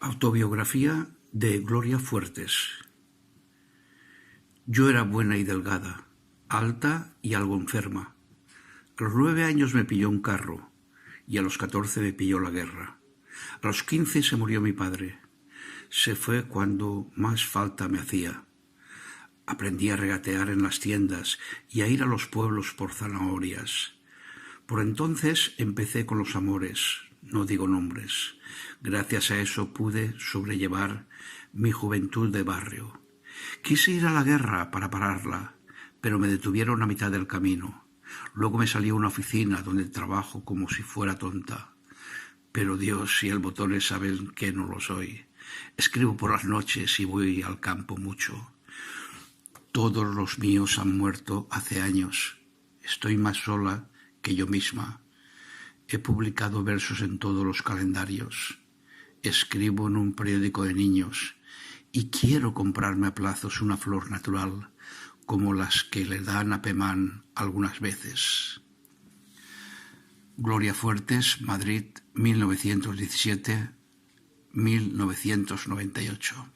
Autobiografía de Gloria Fuertes. Yo era buena y delgada, alta y algo enferma. A los 9 años me pilló un carro y a los 14 me pilló la guerra. A los 15 se murió mi padre. Se fue cuando más falta me hacía. Aprendí a regatear en las tiendas y a ir a los pueblos por zanahorias. Por entonces empecé con los amores, no digo nombres. Gracias a eso pude sobrellevar mi juventud de barrio. Quise ir a la guerra para pararla, pero me detuvieron a mitad del camino. Luego me salí a una oficina donde trabajo como si fuera tonta. Pero Dios y el Botones saben que no lo soy. Escribo por las noches y voy al campo mucho. Todos los míos han muerto hace años. Estoy más sola que yo misma. He publicado versos en todos los calendarios. Escribo en un periódico de niños y quiero comprarme a plazos una flor natural como las que le dan a Pemán algunas veces. Gloria Fuertes, Madrid, 1917-1998.